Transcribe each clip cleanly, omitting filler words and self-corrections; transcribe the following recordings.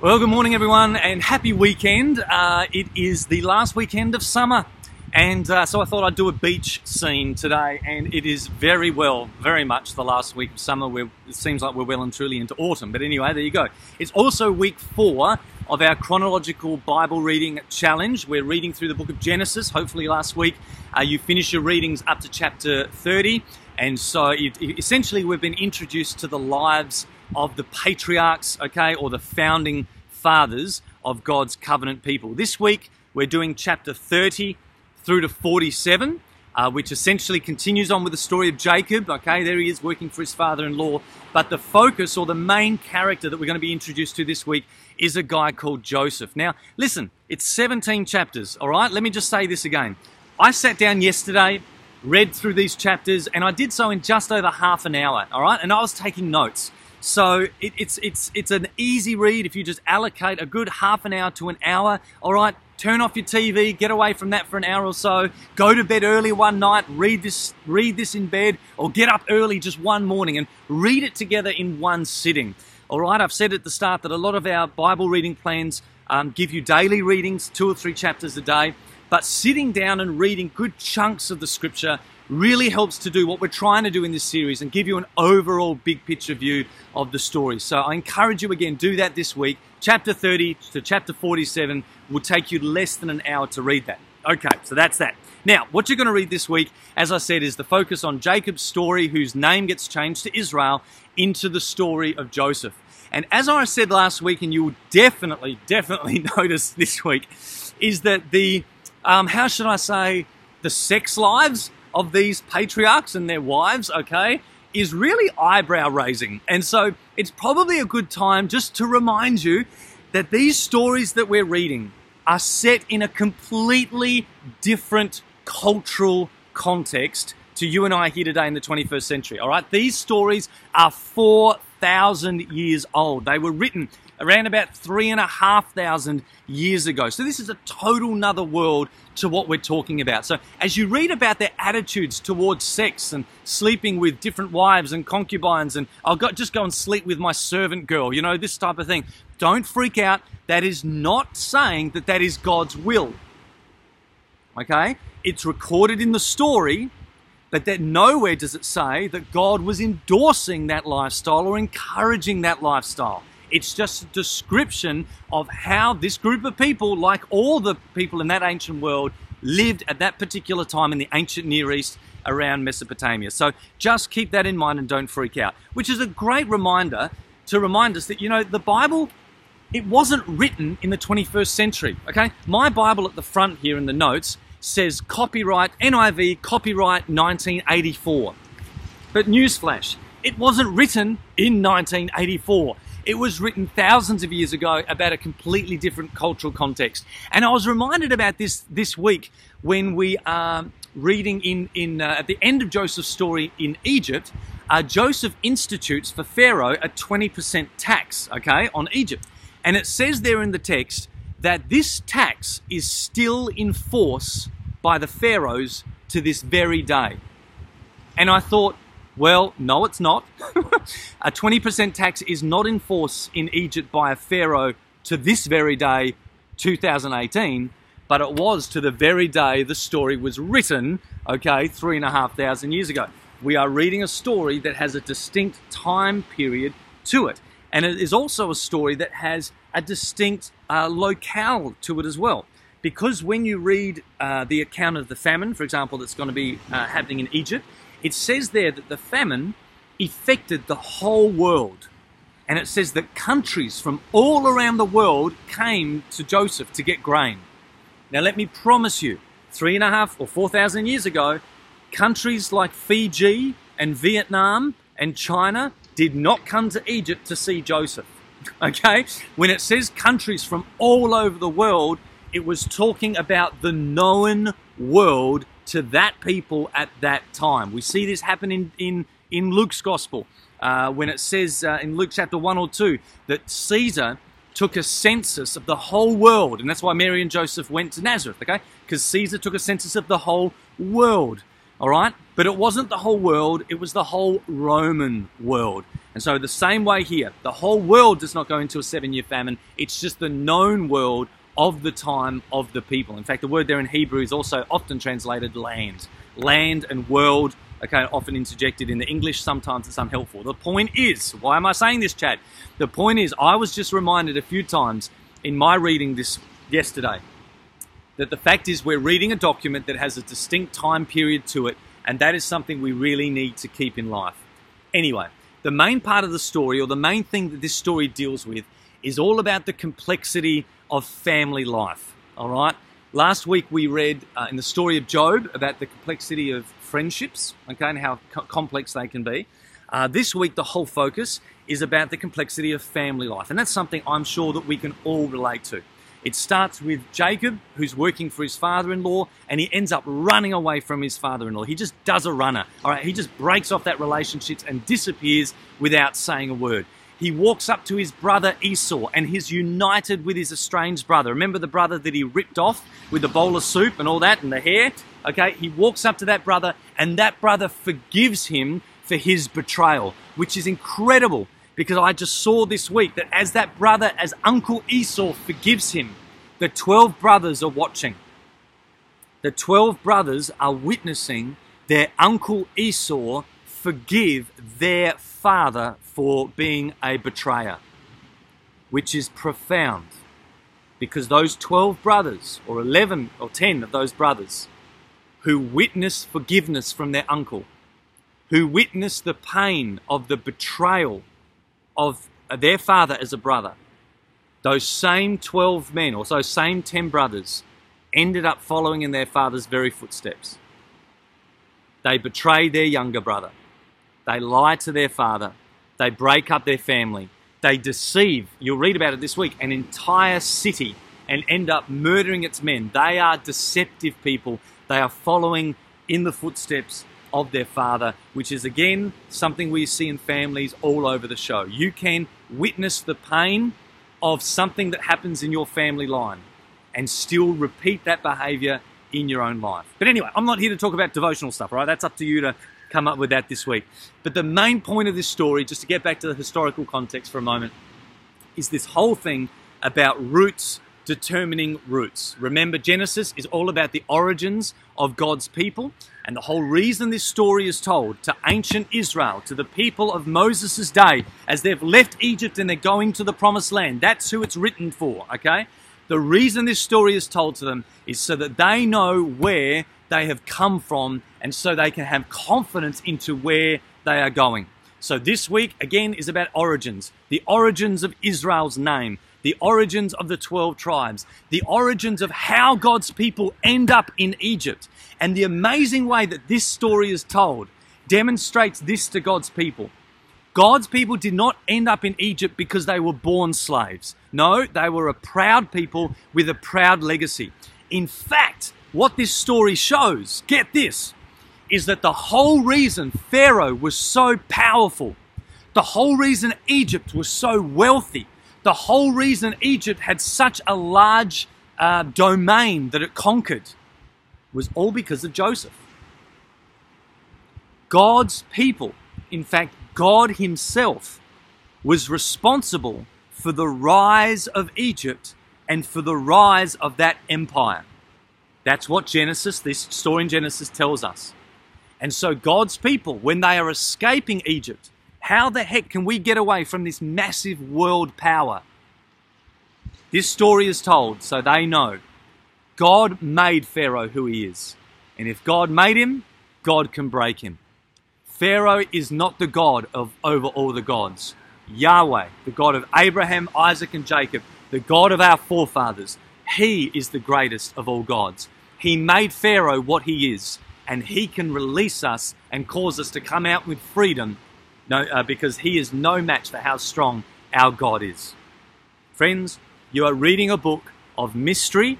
Well, good morning everyone and happy weekend. It is the last weekend of summer and so I thought I'd do a beach scene today, and it is very much the last week of summer. It seems like we're well and truly into autumn, but anyway, there you go. It's also week 4 of our Chronological Bible Reading Challenge. We're reading through the book of Genesis. Hopefully last week you finished your readings up to chapter 30, and so essentially we've been introduced to the lives of the patriarchs, okay, or the founding fathers of God's covenant people. This week we're doing chapter 30 through to 47, which essentially continues on with the story of Jacob. Okay, there he is working for his father-in-law, but the focus or the main character that we're going to be introduced to this week is a guy called Joseph. Now listen, it's 17 chapters, all right? Let me just say this again. I sat down yesterday, read through these chapters, and I did so in just over half an hour, all right? And I was taking notes. So it's an easy read if you just allocate a good half an hour to an hour. All right, turn off your TV, get away from that for an hour or so, go to bed early one night, read this in bed, or get up early just one morning and read it together in one sitting. All right, I've said at the start that a lot of our Bible reading plans give you daily readings, 2 or 3 chapters a day, but sitting down and reading good chunks of the scripture really helps to do what we're trying to do in this series and give you an overall big picture view of the story. So I encourage you again, do that this week. Chapter 30 to chapter 47 will take you less than an hour to read that. Okay, so that's that. Now, what you're going to read this week, as I said, is the focus on Jacob's story, whose name gets changed to Israel, into the story of Joseph. And as I said last week, and you will definitely notice this week, is that the, how should I say, the sex lives of these patriarchs and their wives, okay, is really eyebrow raising. And so it's probably a good time just to remind you that these stories that we're reading are set in a completely different cultural context to you and I here today in the 21st century, all right? These stories are 4,000 years old. They were written around about 3,500 years ago. So this is a total nother world to what we're talking about. So as you read about their attitudes towards sex and sleeping with different wives and concubines and just go and sleep with my servant girl, you know, this type of thing, don't freak out. That is not saying that that is God's will. Okay? It's recorded in the story, but that nowhere does it say that God was endorsing that lifestyle or encouraging that lifestyle. It's just a description of how this group of people, like all the people in that ancient world, lived at that particular time in the ancient Near East around Mesopotamia. So just keep that in mind and don't freak out, which is a great reminder to remind us that, you know, the Bible, it wasn't written in the 21st century, okay? My Bible at the front here in the notes says copyright, NIV, copyright 1984. But newsflash, it wasn't written in 1984. It was written thousands of years ago about a completely different cultural context. And I was reminded about this week when we are reading at the end of Joseph's story in Egypt. Joseph institutes for Pharaoh a 20% tax, okay, on Egypt. And it says there in the text that this tax is still in force by the pharaohs to this very day. And I thought, well, no, it's not. A 20% tax is not in force in Egypt by a pharaoh to this very day, 2018, but it was to the very day the story was written, okay, 3,500 years ago. We are reading a story that has a distinct time period to it. And it is also a story that has a distinct locale to it as well. Because when you read the account of the famine, for example, that's going to be happening in Egypt, it says there that the famine affected the whole world. And it says that countries from all around the world came to Joseph to get grain. Now let me promise you, 3,500 or 4,000 years ago, countries like Fiji and Vietnam and China did not come to Egypt to see Joseph. Okay? When it says countries from all over the world, it was talking about the known world to that people at that time. We see this happen in Luke's gospel when it says in Luke chapter 1 or 2 that Caesar took a census of the whole world, and that's why Mary and Joseph went to Nazareth, okay? Because Caesar took a census of the whole world, all right? But it wasn't the whole world, it was the whole Roman world. And so the same way here, the whole world does not go into a 7-year famine. It's just the known world of the time of the people. In fact, the word there in Hebrew is also often translated land. Land and world, okay, often interjected in the English. Sometimes it's unhelpful. The point is, why am I saying this, Chad? The point is, I was just reminded a few times in my reading this yesterday that the fact is we're reading a document that has a distinct time period to it, and that is something we really need to keep in life. Anyway, the main part of the story, or the main thing that this story deals with, is all about the complexity of family life, all right? Last week we read in the story of Job about the complexity of friendships, okay, and how complex they can be. This week the whole focus is about the complexity of family life, and that's something I'm sure that we can all relate to. It starts with Jacob, who's working for his father-in-law, and he ends up running away from his father-in-law. He just does a runner, all right? He just breaks off that relationship and disappears without saying a word. He walks up to his brother Esau, and he's united with his estranged brother. Remember the brother that he ripped off with the bowl of soup and all that and the hair? Okay, he walks up to that brother, and that brother forgives him for his betrayal, which is incredible. Because I just saw this week that as that brother, as Uncle Esau forgives him, the 12 brothers are watching. The 12 brothers are witnessing their Uncle Esau forgive their father for being a betrayer, which is profound. Because those 12 brothers, or 11 or 10 of those brothers, who witnessed forgiveness from their uncle, who witnessed the pain of the betrayal of their father as a brother, those same 12 men, or those same 10 brothers, ended up following in their father's very footsteps. They betray their younger brother. They lie to their father. They break up their family. They deceive, you'll read about it this week, an entire city and end up murdering its men. They are deceptive people. They are following in the footsteps of their father, which is again something we see in families all over the show. You can witness the pain of something that happens in your family line and still repeat that behavior in your own life. But anyway, I'm not here to talk about devotional stuff, right? That's up to you to come up with that this week. But the main point of this story, just to get back to the historical context for a moment, is this whole thing about roots determining roots. Remember, Genesis is all about the origins of God's people, and the whole reason this story is told to ancient Israel, to the people of Moses' day, as they've left Egypt and they're going to the promised land. That's who it's written for, okay? The reason this story is told to them is so that they know where they have come from, and so they can have confidence into where they are going. So this week, again, is about origins. The origins of Israel's name. The origins of the 12 tribes, the origins of how God's people end up in Egypt. And the amazing way that this story is told demonstrates this to God's people. God's people did not end up in Egypt because they were born slaves. No, they were a proud people with a proud legacy. In fact, what this story shows, get this, is that the whole reason Pharaoh was so powerful, the whole reason Egypt was so wealthy, the whole reason Egypt had such a large domain that it conquered was all because of Joseph. God's people, in fact, God himself, was responsible for the rise of Egypt and for the rise of that empire. That's what Genesis, this story in Genesis tells us. And so God's people, when they are escaping Egypt, how the heck can we get away from this massive world power? This story is told so they know God made Pharaoh who he is. And if God made him, God can break him. Pharaoh is not the God of over all the gods. Yahweh, the God of Abraham, Isaac, and Jacob, the God of our forefathers, he is the greatest of all gods. He made Pharaoh what he is, and he can release us and cause us to come out with freedom. Because he is no match for how strong our God is. Friends, you are reading a book of mystery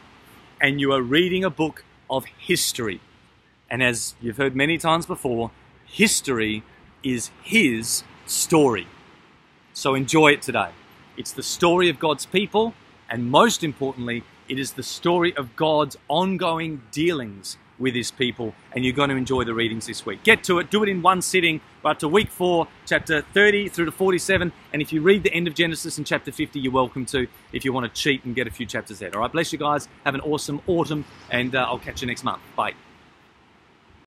and you are reading a book of history. And as you've heard many times before, history is his story. So enjoy it today. It's the story of God's people, and most importantly, it is the story of God's ongoing dealings with his people, and you're going to enjoy the readings this week. Get to it, do it in one sitting. We're up to week 4, chapter 30 through to 47, and if you read the end of Genesis in chapter 50, you're welcome to, if you want to cheat and get a few chapters there. All right, bless you guys, have an awesome autumn, and I'll catch you next month. Bye.